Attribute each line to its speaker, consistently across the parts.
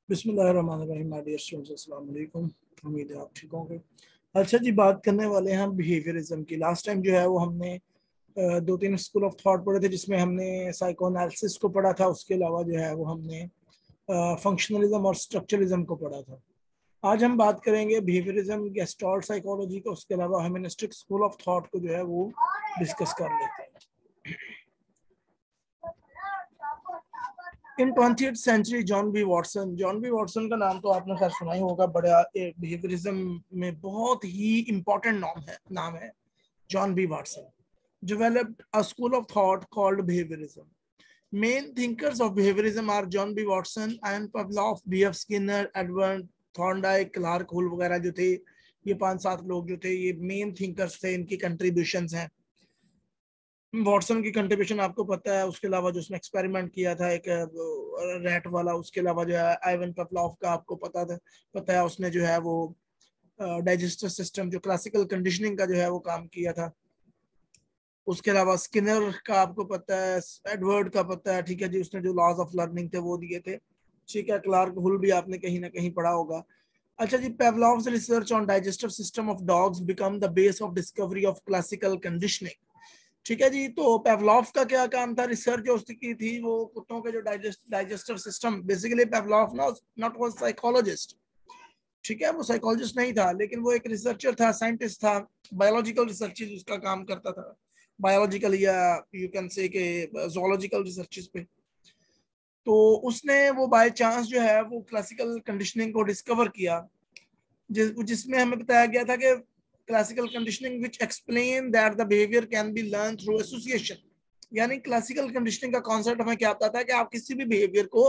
Speaker 1: बिस्मिल्लाहिर्रहमानिर्रहीम। My dear students, अस्सलाम वालेकुम। उम्मीद है आप ठीक होंगे। अच्छा जी, बात करने वाले हैं हम बिहेवियरिज्म की। लास्ट टाइम जो है वो हमने दो तीन स्कूल ऑफ थॉट पढ़े थे, जिसमें हमने साइको एनालिसिस को पढ़ा था। उसके अलावा जो है वो हमने फंक्शनलिज्म और स्ट्रक्चरलिज्म को पढ़ा था। आज हम बात करेंगे बिहेवियरिज्म, गेस्टाल्ट साइकोलॉजी को। उसके अलावा ह्यूमनिस्टिक स्कूल ऑफ थॉट को जो है वो डिस्कस कर लेते हैं। In 20th century John B Watson का नाम तो आपने खैर सुना ही होगा। बड़ा बिहेवियरिज्म में बहुत ही इंपॉर्टेंट नाम है John B Watson. Developed a school of thought called behaviorism. Main thinkers of behaviorism are John B. Watson, Ian Pavlov, B.F. Skinner, Edward Thorndike, Clark Hull वगैरह जो थे, ये 5-7 लोग जो थे, ये मेन थिंकर्स थे। इनकी कंट्रीब्यूशंस हैं। वॉटसन की कंट्रीब्यूशन आपको पता है। उसके अलावा जो उसने एक्सपेरिमेंट किया था एक रैट वाला, उसके अलावा जो है आइवन पवलोव का आपको पता है। उसने जो है वो डाइजेस्टिव सिस्टम, जो क्लासिकल कंडीशनिंग का जो है वो काम किया था। उसके अलावा स्किनर का आपको पता है, एडवर्ड का पता है, ठीक है जी। उसने जो लॉज ऑफ लर्निंग थे वो दिए थे, ठीक है। क्लार्क हुल भी आपने कहीं ना कहीं पढ़ा होगा। अच्छा जी, Pavlov's research on digestive system of dogs become the base of discovery of classical conditioning, ठीक है जी। तो पेवलॉव का क्या काम था? रिसर्च जो उसकी की थी वो कुत्तों के जो digestive system. Basically Pavlov not was psychologist, ठीक है। वो साइकोलॉजिस्ट नहीं था, लेकिन वो एक रिसर्चर था, साइंटिस्ट था। बायोलॉजिकल रिसर्चेज उसका काम करता था, बायोलॉजिकल या यू कैन से के जोलॉजिकल रिसर्चेज पे। तो उसने वो बाय चांस जो है वो क्लासिकल कंडीशनिंग को डिस्कवर किया, जिसमें हमें बताया गया था कि classical conditioning which explain that the behaviour can be learn through association. यानी क्लासिकल कंडीशनिंग का कॉन्सेप्ट हमें क्या बताता है कि आप किसी भी बिहेवियर को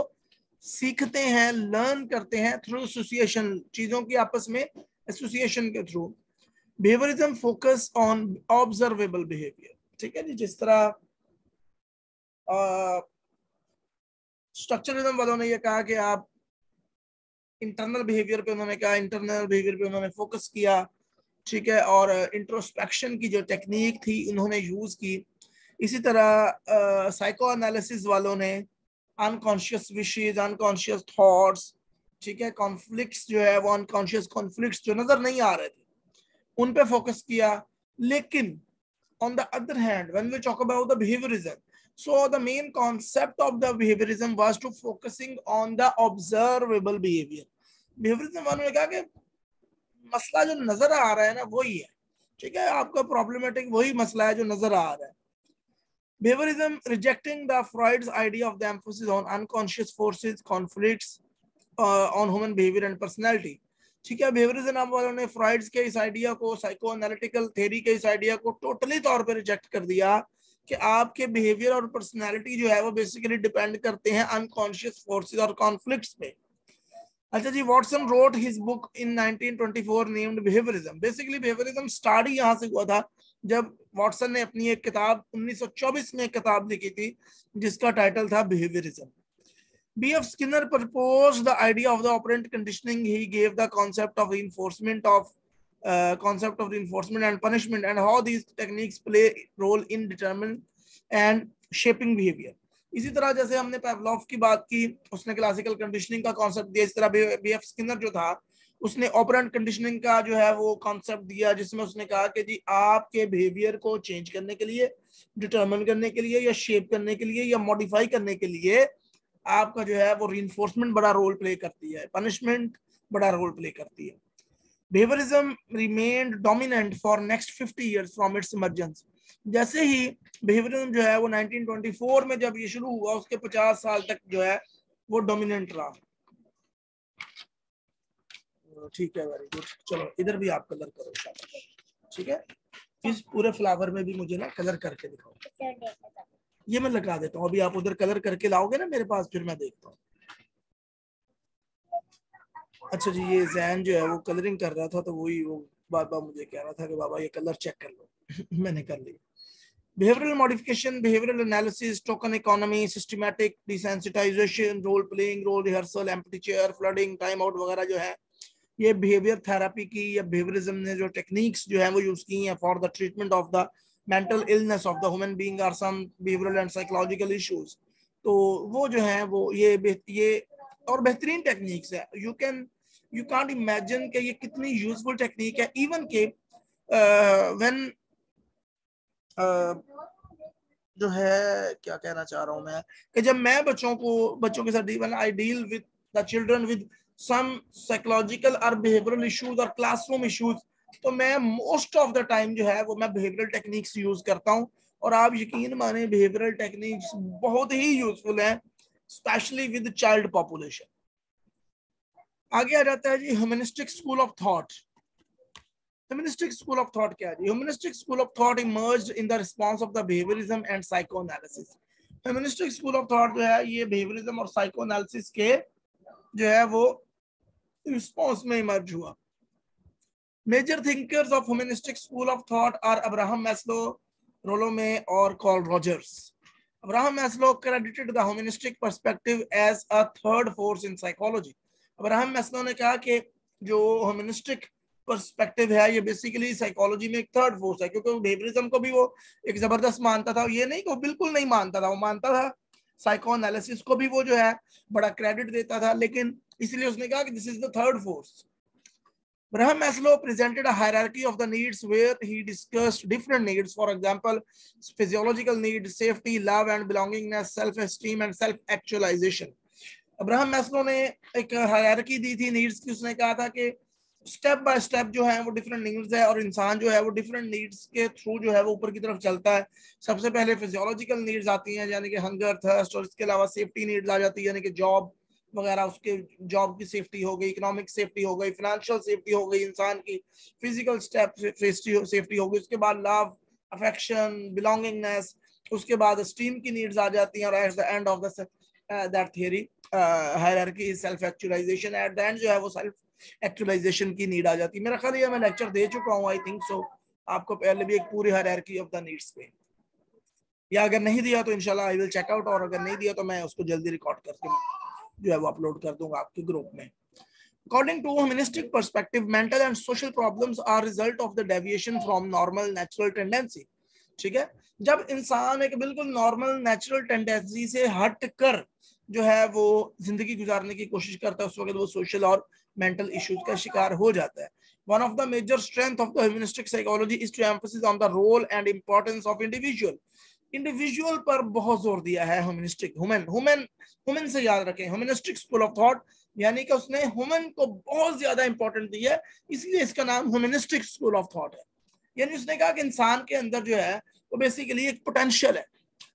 Speaker 1: सीखते हैं, लर्न करते हैं थ्रू एसोसिएशन, चीजों की आपस में एसोसिएशन के through. Behaviourism focus on observable behaviour, ठीक है जी। जिस तरह स्ट्रक्चरलिज्म वालों ने ये कहा कि आप इंटरनल बिहेवियर पे उन्होंने फोकस किया, ठीक है। और इंट्रोस्पेक्शन की जो टेक्निक थी उन्होंने यूज की। इसी तरह साइको एनालिसिस वालों ने अनकॉन्शियस विशेज, अनकॉन्शियस थॉट्स, ठीक है, कॉन्फ्लिक्ट्स जो है वो अनकॉन्शियस कॉन्फ्लिक्ट्स जो नजर नहीं आ रहे थे उन पे फोकस किया। लेकिन on the other hand, when we talk about the behaviorism, so the main concept of the behaviorism was to focusing on the observable behavior. behaviorism वालों ने कहा कि मसला जो नजर आ रहा है ना वही है, ठीक है। आपका प्रॉब्लमेटिक वही मसला है जो नजर आ रहा है। Behaviorism rejecting the Freud's idea of the emphasis on unconscious forces, conflicts on human behavior and personality, ठीक है। बिहेवियरिज्म वालों ने फ्रॉइड्स के इस आइडिया को, साइको एनालिटिकल थ्योरी के इस आइडिया को टोटली तौर पे रिजेक्ट कर दिया कि आपके बिहेवियर और पर्सनालिटी जो है वो बेसिकली डिपेंड करते हैं अनकॉन्शियस फोर्सेस और कॉन्फ्लिक्ट्स पे। अच्छा जी, Watson wrote his book in 1924 named behaviourism. Basically behaviourism start ही यहाँ से हुआ था जब वॉटसन ने अपनी एक किताब 1924 में एक किताब लिखी थी जिसका टाइटल था behaviourism. B.F. Skinner proposed the idea of the operant conditioning. He gave the concept of reinforcement and punishment, and how these techniques play role in determining and shaping behavior. इसी तरह जैसे हमने पेवलॉव की बात की, उसने क्लासिकल कंडीशनिंग का concept दिया। इस तरह B.F. स्किनर जो था उसने ऑपरेंट कंडीशनिंग का जो है वो कॉन्सेप्ट दिया, जिसमें उसने कहा कि जी आपके बिहेवियर को चेंज करने के लिए, डिटरमिन करने के लिए, या शेप करने के लिए, या मॉडिफाई करने के लिए आपका जो है वो रीइंफोर्समेंट बड़ा रोल प्ले करती है, पनिशमेंट बड़ा रोल प्ले करती है। Behaviourism remained dominant for next 50 years from its emergence. जैसे ही बिहेवियरिज्म जो है वो 1924 में जब ये शुरू हुआ, उसके 50 साल तक जो है वो डोमिनेंट रहा, ठीक है। Very good. चलो इधर भी आप कलर करो, ठीक है। इस पूरे फ्लावर में भी मुझे ना कलर करके दिखाओ। ये मैं लगा देता हूँ, अभी आप उधर कलर करके लाओगे ना मेरे पास, फिर मैं देखता हूँ। अच्छा जी, ये जैन जो है वो कलरिंग कर रहा था, तो वही वो बार बार मुझे कह रहा था कि बाबा ये कलर चेक कर लो। मैंने कर लिया। Behavioral modification, behavioral analysis, token economy, systematic desensitization, role playing, role rehearsal, empty chair, flooding, time out वगैरह जो है ये बिहेवियर थेरेपी की या बिहेवियरिज्म ने जो टेक्निक्स जो है वो यूज की हैं for the treatment of the mental illness of the human being और सम बिहेवियरल एंड साइकोलॉजिकल इश्यूज। तो वो जो है वो ये और बेहतरीन टेक्निक्स है। यू कांट इमेजिन कि ये कितनी यूजफुल टेक्निक है। इवन के व्हेन जो है क्या कहना चाह रहा हूं मैं कि जब मैं बच्चों के साथ when I deal with the children with some psychological और बिहेवियरल इश्यूज और क्लासरूम इश्यूज, तो मैं मोस्ट ऑफ द टाइम जो है वो मैं बिहेवियरल टेक्निक्स यूज करता हूं। और आप यकीन माने बिहेवियरल टेक्निक्स बहुत ही यूजफुल है, स्पेशली विद चाइल्ड पॉपुलेशन। आगे आ जाता है जी humanistic school of thought. Humanistic school of thought क्या है? Humanistic school of thought emerged in the response of the behaviorism and psychoanalysis. Humanistic school of thought जो है ये behaviorism और psychoanalysis के जो है वो response में emerge हुआ। Major thinkers of humanistic school of thought are Abraham Maslow, Rollo May और Carl Rogers. Abraham Maslow credited the humanistic perspective as a third force in psychology. Abraham Maslow ने कहा कि जो humanistic पर्सपेक्टिव है ये basically psychology में एक third force है, क्योंकि बिहेवियरिज्म को भी वो एक जबरदस्त मानता था। ये नहीं कि वो बिल्कुल नहीं मानता था, वो मानता था। साइको एनालिसिस को भी वो जो है बड़ा क्रेडिट देता था, लेकिन इसलिए उसने कहा कि this is the third force. Abraham Maslow presented a hierarchy of the needs where he discussed different needs, for example, physiological needs, safety, love and belongingness, self-esteem and self-actualization. Abraham Maslow ने एक hierarchy दी थी needs की। उसने कहा था कि step by step जो है वो डिफरेंट नीड्स है और इंसान जो है वो डिफरेंट नीड्स के थ्रू जो है वो ऊपर की तरफ चलता है। सबसे पहले फिजियोलॉजिकल नीड्स आती हैं, यानी कि हंगर, थर्स्ट, और इसके अलावा सेफ्टी नीड्स आ जाती है, यानी कि जॉब वगैरह, उसके जॉब की सेफ्टी हो गई, इकोनॉमिक सेफ्टी हो गई, फाइनेंशियल सेफ्टी हो गई इंसान की, फिजिकल स्टेप सेफ्टी हो गई। उसके बाद लव, अफेक्शन, बिलोंगिंगनेस, उसके बाद स्टीम की नीड्स आ जाती हैं। और at the end of that theory hierarchy is self actualisation. At the end जो है वो सेल्फ एक्चुअलाइजेशन की नीड आ जाती है। मेरा ख्याल है मैं लेक्चर दे चुका हूँ, आई थिंक सो, आपको पहले भी एक पूरी हायरार्की ऑफ द नीड्स पे, या अगर नहीं दिया तो इंशाल्लाह आई विल चेक आउट, और अगर नहीं दिया तो मैं उसको जल्दी रिकॉर्ड करके जो है वो अपलोड कर दूंगा आपके ग्रुप में। According to humanistic perspective, mental and social problems are result of the deviation from normal natural tendency. ठीक है, जब इंसान एक बिल्कुल नॉर्मल नेचुरल टेंडेंसी से हट कर जो है वो जिंदगी गुजारने की कोशिश करता है, उस वक्त वो सोशल और मेंटल इश्यूज का शिकार हो जाता है। One of the major strength of the humanistic psychology is to emphasize on the role and importance of individual. Individual पर बहुत जोर दिया है ह्यूमनिस्टिक ह्यूमन से याद रखें, ह्यूमनिस्टिक स्कूल ऑफ थॉट, यानी कि उसने ह्यूमन को बहुत ज्यादा इंपॉर्टेंट दिया है, इसलिए इसका नाम ह्यूमनिस्टिक स्कूल ऑफ थॉट है। यानी उसने कहा कि इंसान के अंदर जो है वो बेसिकली एक पोटेंशियल है,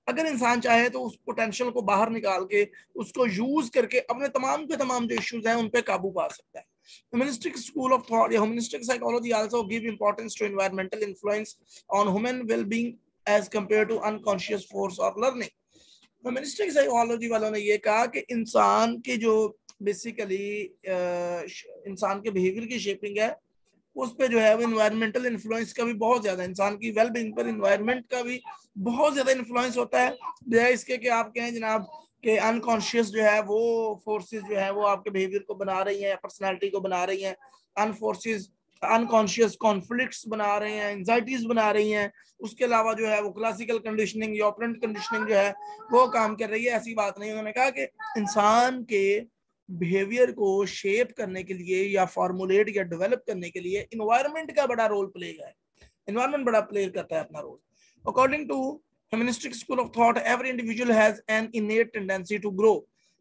Speaker 1: अगर इंसान चाहे तो उस पोटेंशियल को बाहर निकाल के उसको यूज करके अपने तमाम के तमाम जो इश्यूज हैं उन पे काबू पा सकता है। Humanistic school of thought या humanistic psychology also give importance to environmental influence on human well-being as compared to unconscious force or learning. Humanistic psychology वालों ने ये कहा कि इंसान के जो बेसिकली इंसान के बिहेवियर की शेपिंग है उस पे जो है वो इन्वायरमेंटल इन्फ्लुएंस का भी बहुत ज्यादा, इंसान की वेलबींग पर इन्वायरमेंट का भी बहुत ज्यादा इन्फ्लुएंस होता है। बजाय इसके कि आप कहें जनाब कि अनकॉन्शियस जो है वो फोर्सेस जो है वो आपके बिहेवियर को बना रही हैं, पर्सनालिटी को बना रही हैं, अनकॉन्शियस कॉन्फ्लिक्ट्स बना रहे हैं, एंजाइटीज बना रही हैं। उसके अलावा जो है वो क्लासिकल कंडीशनिंग या ऑपरेंट कंडीशनिंग जो है वो काम कर रही है। ऐसी बात नहीं, उन्होंने कहा कि इंसान के बिहेवियर को शेप करने के लिए या फॉर्मुलेट या डेवलप करने के लिए इन्वायरमेंट का बड़ा रोल प्ले है, इन्वायरमेंट बड़ा प्ले करता है अपना role. According to humanistic school of thought, every individual has an innate tendency to grow.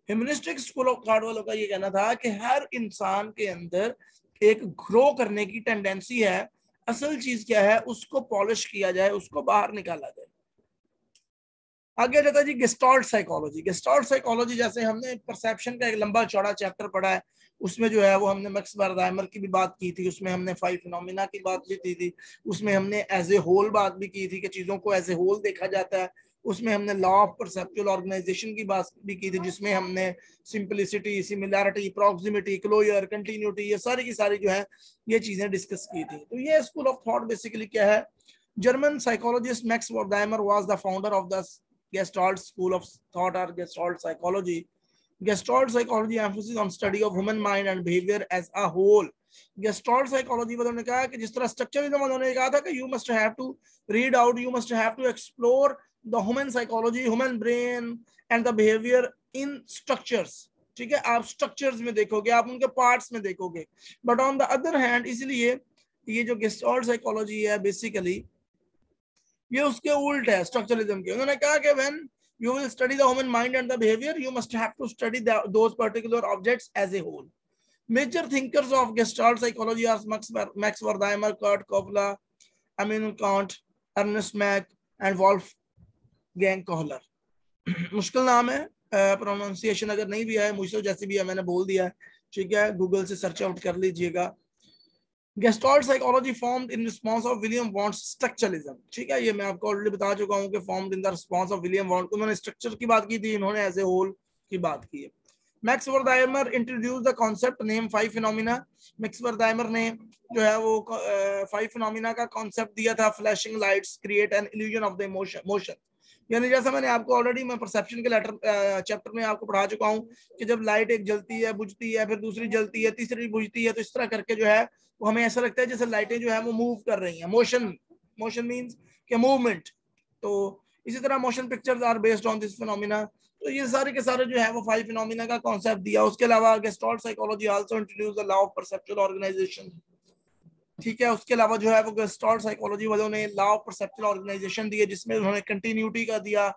Speaker 1: Humanistic school of thought वालों का ये कहना था कि हर इंसान के अंदर एक ग्रो करने की टेंडेंसी है। असल चीज क्या है, उसको पॉलिश किया जाए, उसको बाहर निकाला जाए। आगे जाता है जी गेस्टाल्ट साइकोलॉजी। गेस्टाल्ट साइकोलॉजी जैसे हमने परसेप्शन का एक लंबा चौड़ा चैप्टर पढ़ा है, उसमें जो है वो हमने मैक्स बर्दाइमर की भी बात की थी, उसमें हमने 5 फिनोमिना की बात की थी, उसमें हमने एज ए होल बात भी की थी कि चीजों को एज ए होल देखा जाता है। उसमें हमने लॉ ऑफ परसेप्चुअल ऑर्गेनाइजेशन की बात भी की थी, जिसमें हमने simplicity, similarity, proximity, closure, continuity, ये सारी की सारी जो है ये चीजें डिस्कस की थी। तो ये स्कूल ऑफ थॉट बेसिकली क्या है, German psychologist Max Wertheimer was the founder of the Gestalt school of thought or Gestalt psychology. Gestalt psychology emphasis on study of human mind and behavior as a whole. Gestalt psychology वालों ने कहा कि जिस तरह structuralism वालों ने कहा था कि you must have to read out, you must have to explore the human psychology, human brain and the behavior in structures. ठीक है, आप स्ट्रक्चर्स में देखोगे, आप उनके पार्ट्स में देखोगे। But on the other hand, इसलिए ये जो गेस्टाल्ट साइकोलॉजी है बेसिकली ये उसके उल्ट है स्ट्रक्चरलिज्म के। उन्होंने कहा कि when you will study the human mind and the behavior, you must have to study those particular objects as a whole. Major thinkers of Gestalt psychology are Max Wertheimer, Kurt Kopler, Immanuel Kant, Ernest Mach and Wolfgang Kohler. मुश्किल नाम है, pronunciation अगर नहीं भी है मुझसे जैसे भी है मैंने बोल दिया है, ठीक है, गूगल से सर्च आउट कर लीजिएगा। Gestalt psychology formed in response of William Wundt's structuralism, ठीक है, ये मैं आपको ऑलरेडी बता चुका हूँ कि formed in the response of William Wundt, उन्होंने स्ट्रक्चर की बात की थी, इन्होंने एज ए होल की बात की है। Max Wertheimer introduce the concept name 5 phenomena. Max Wertheimer ने जो है वो 5 फिनोमिना का कॉन्सेप्ट दिया था, flashing lights create an illusion of the motion, यानी जैसा मैंने आपको ऑलरेडी मैं परसेप्शन के लेटर चैप्टर में आपको पढ़ा चुका हूँ कि जब लाइट एक जलती है, बुझती है, फिर दूसरी जलती है, तीसरी बुझती है, तो इस तरह करके जो है वो हमें ऐसा लगता है जैसे लाइटें जो है वो मूव कर रही हैं। मोशन मींस कि मूवमेंट। तो इसी तरह motion pictures are based on this phenomena. तो ये सारे के सारे जो है वो 5 फिनोमिना का कॉन्सेप्ट दिया। उसके अलावा gestalt psychology also introduce the law of perceptual organisation, ठीक है। उसके अलावा जो है वो गेस्टाल्ट साइकोलॉजी वालों ने लॉ ऑफ परसेप्चुअल ऑर्गेनाइजेशन दिए, जिसमें उन्होंने कंटिन्यूटी का दिया,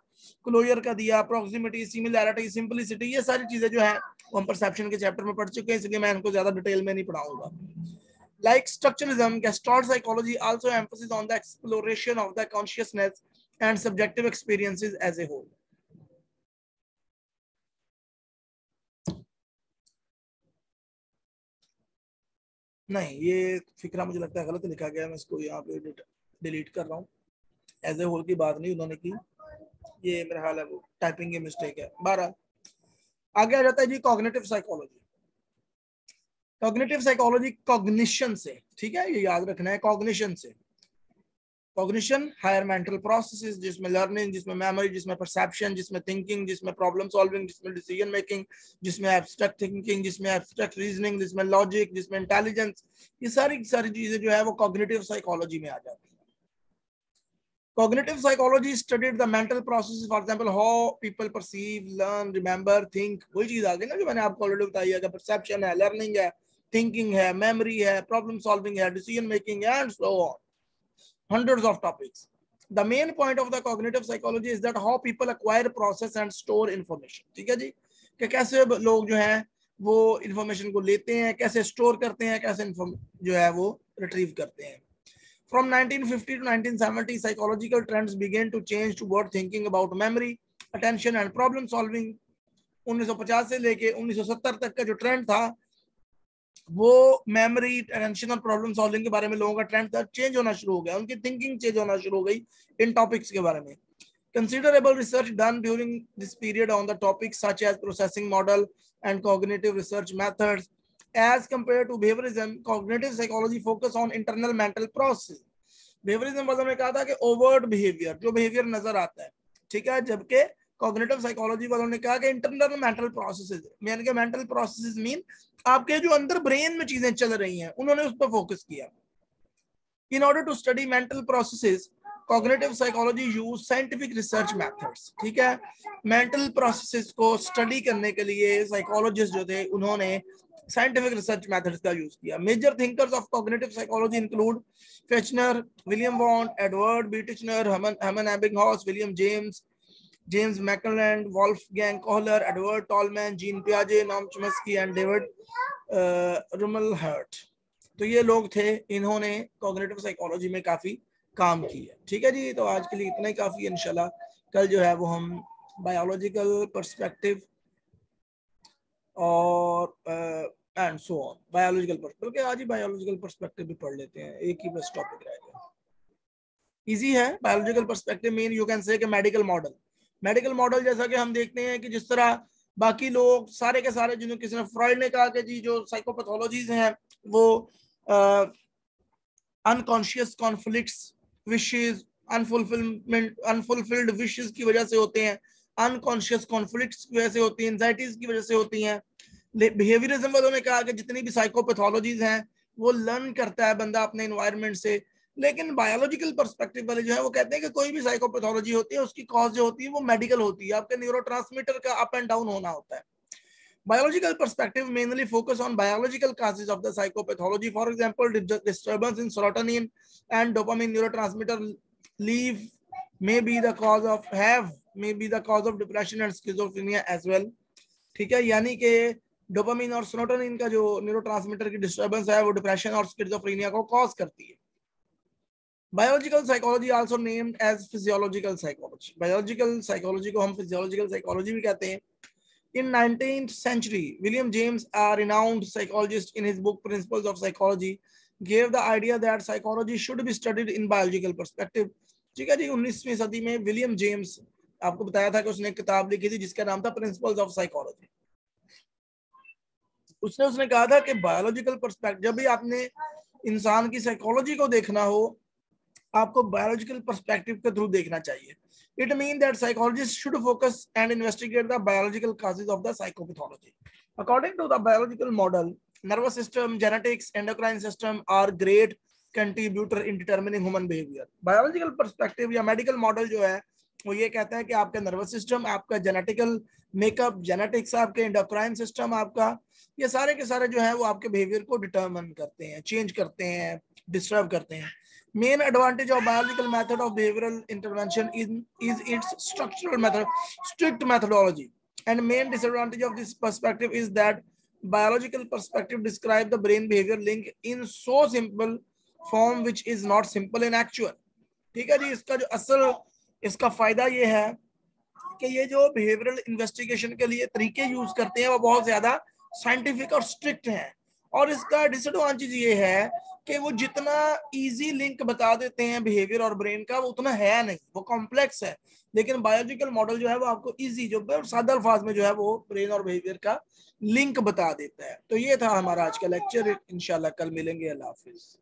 Speaker 1: क्लोजर का दिया, प्रॉक्सिमिटी, सिमिलैरिटी, सिंपलिसिटी, ये सारी चीजें जो है वो हम परसेप्शन के चैप्टर में पढ़ चुके हैं, इसलिए मैं इनको ज्यादा डिटेल में नहीं पढ़ाऊंगा। Like structuralism, Gestalt psychology also emphasizes on the exploration of the consciousness and subjective experiences as a whole. नहीं, ये फिक्रा मुझे लगता है गलत लिखा गया है, मैं इसको यहाँ पे डिलीट कर रहा हूँ। एज ए होल की बात नहीं उन्होंने की, ये मेरा हाल है वो टाइपिंग की मिस्टेक है। 12 आगे आ जाता है जी cognitive psychology. Cognitive psychology cognition से, ठीक है, ये याद रखना है, कॉग्निशन से। कॉग्निशन हायर मेंटल प्रोसेसेस, जिसमें लर्निंग, जिसमें मेमोरी, जिसमें परसेप्शन, जिसमें थिंकिंग, जिसमें प्रॉब्लम सॉल्विंग, जिसमें डिसीजन मेकिंग, जिसमें एब्स्ट्रैक्ट थिंकिंग, जिसमें एब्स्ट्रैक्ट रीजनिंग, जिसमें लॉजिक, जिसमें इंटेलिजेंस, ये सारी सारी चीजें जो है वो कॉग्निटिव साइकोलॉजी में आ जाती है। Cognitive psychology studied the mental processes, for example, how people perceive, learn, remember, think। वही चीज आ गई ना जो मैंने आपको ऑलरेडी बताई है कि परसेप्शन है, लर्निंग है, थिंकिंग है, मेमोरी है, प्रॉब्लम सॉल्विंग है, डिसीजन मेकिंग है, and so on, hundreds of topics. The main point of the cognitive psychology is that how people acquire, process and store information, ठीक है जी, कि कैसे लोग जो है वो इंफॉर्मेशन को लेते हैं, कैसे स्टोर करते हैं, कैसे जो है वो रिट्रीव करते हैं। From 1950 to 1970, psychological trends began to change toward thinking about memory, attention and problem solving. 1950 से लेके 1970 तक का जो ट्रेंड था वो मेमोरी, अटेंशन और प्रॉब्लम सॉल्विंग के बारे में लोगों का ट्रेंड था, चेंज होना शुरू हो गया, उनकी थिंकिंग चेंज होना शुरू हो गई इन टॉपिक्स के बारे में। Considerable research done during this period on the topics such as processing model and cognitive research methods. As compared to behaviorism, cognitive psychology focus on internal mental process. behaviorism वालों ने कहा था कि overt behavior, जो behavior नजर आता है, ठीक है, जबकि cognitive psychology वालों ने कहा कि internal mental processes, यानी कि mental processes mean आपके जो अंदर ब्रेन में चीजें चल रही हैं, उन्होंने उस पर फोकस किया। In order to study mental processes, cognitive psychology use scientific research methods, ठीक है। mental processes को study करने के लिए psychologists जो थे उन्होंने scientific research methods का यूज किया। Major thinkers of cognitive psychology include Fechner, William Wundt, Edward B. Titchener, Hermann Ebbinghaus, William James, James Mackland, Wolfgang Kohler, Edward Tolman, Jean Piaget, Noam Chomsky and David Rumelhart। तो ये लोग थे, इन्होंने cognitive psychology में काफी काम किया। ठीक है जी, तो आज के लिए इतना ही काफी है। इंशाल्लाह कल जो है वो हम बायोलॉजिकल पर्सपेक्टिव और and so on, biological perspective, बल्कि आज ही बायोलॉजिकल पर्सपेक्टिव भी पढ़ लेते हैं, एक ही बस टॉपिक रह गया। इजी है biological perspective mean you can say medical model. Medical model जैसा कि हम देखते हैं कि जिस तरह बाकी लोग सारे के सारे, जिन्होंने किसी ने फ्रॉइड ने कहा कि जी जो साइकोपैथोलॉजीज हैं वो unconscious conflicts, wishes, unfulfilled wishes की वजह से होते हैं, अनकॉन्शियस कॉन्फ्लिक्ट्स की वजह से होती हैं, एंजाइटीज की वजह से होती हैं। बिहेवियरिज्म वालों ने कहा कि जितनी भी साइकोपैथोलॉजीज हैं वो लर्न करता है बंदा अपने एनवायरनमेंट से। लेकिन बायोलॉजिकल पर्सपेक्टिव वाले जो है वो कहते हैं कि कोई भी साइकोपैथोलॉजी होती है उसकी कॉज जो होती है वो मेडिकल होती है, आपके न्यूरोट्रांसमीटर का अप एंड डाउन होना होता है। Biological perspective mainly focus on biological causes of the psychopathology. For example, disturbance in serotonin and dopamine neurotransmitter leave may be the cause of depression and schizophrenia as well. ठीक है, यानी कि dopamine और serotonin का जो neurotransmitter की disturbance है वो डिप्रेशन और स्किज़ोफ्रेनिया को कॉज करती है. Biological psychology also named as physiological psychology. Biological psychology को हम फिजियोलॉजिकल साइकोलॉजी भी कहते हैं. In 19th century, William James, a renowned psychologist, in his book Principles of Psychology, gave the idea that psychology should be studied in biological perspective. ठीक है जी, 19वीं सदी में विलियम जेम्स, आपको बताया था कि उसने एक किताब लिखी थी जिसका नाम था प्रिंसिपल्स ऑफ साइकोलॉजी. उसने कहा था कि बायोलॉजिकल पर्सपेक्टिव, जब भी आपने इंसान की साइकोलॉजी को देखना हो आपको बायोलॉजिकल पर्सपेक्टिव के थ्रू देखना चाहिए. It means that psychologists should focus and investigate the biological causes of the psychopathology. According to the biological model, nervous system, genetics, endocrine system are great contributor in determining human behavior. Biological perspective या medical model जो है वो ये कहता है कि आपका nervous system, आपका जेनेटिकल मेकअप, जेनेटिक्स, आपके एंडोक्राइन सिस्टम, आपका ये सारे के सारे जो है वो आपके बिहेवियर को डिटरमिन करते हैं, चेंज करते हैं, डिस्टर्ब करते हैं. Main advantage of biological method of behavioral intervention is its strict methodology, and main disadvantage of this perspective is that biological perspective describe the brain behavior link in so simple form which is not simple in actual. ठीक है जी, इसका जो असल इसका फायदा ये है कि ये जो बिहेवियरल इन्वेस्टिगेशन के लिए तरीके यूज करते हैं वो बहुत ज्यादा साइंटिफिक और स्ट्रिक्ट हैं, और इसका डिसएडवांटेज ये है कि वो जितना इजी लिंक बता देते हैं बिहेवियर और ब्रेन का वो उतना है नहीं, वो कॉम्प्लेक्स है. लेकिन बायोलॉजिकल मॉडल जो है वो आपको इजी, जो सादा अल्फाज में जो है वो ब्रेन और बिहेवियर का लिंक बता देता है. तो ये था हमारा आज का लेक्चर. इंशाल्लाह कल मिलेंगे. अल्लाह हाफिज.